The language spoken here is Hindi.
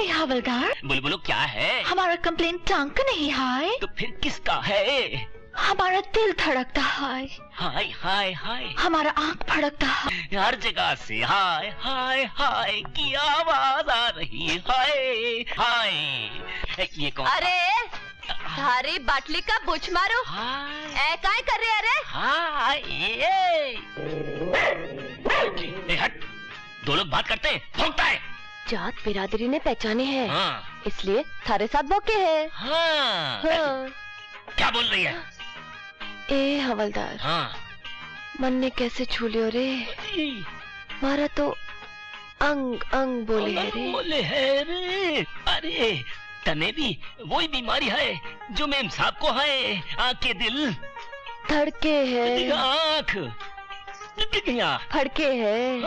हवलदार, बुलबुलो क्या है? हमारा कंप्लेन टंक नहीं है, तो फिर किसका है? हमारा दिल धड़कता है, हाय हाय हाय, हमारा आँख फड़कता है। हर जगह से हाय हाय हाय की आवाज आ रही है। हाय हाय, ये कौन? अरे थारी बाटली का बुच मारो। हाय ए काय कर रहे? अरे हाय, ए हट, दो लोग बात करते हैं, भौंकता है। जात बिरादरी ने पहचाने हैं, हाँ इसलिए थारे साथ भौंके हैं। हाँ, हाँ। क्या बोल रही है? ए हवलदार, हाँ मन ने कैसे छू लियो रे, मारा तो अंग अंग बोले है रे। बोले है रे। अरे तने भी वही बीमारी है जो मेम साहब को है, आँख के दिल, धड़के है, आँख, फड़के है।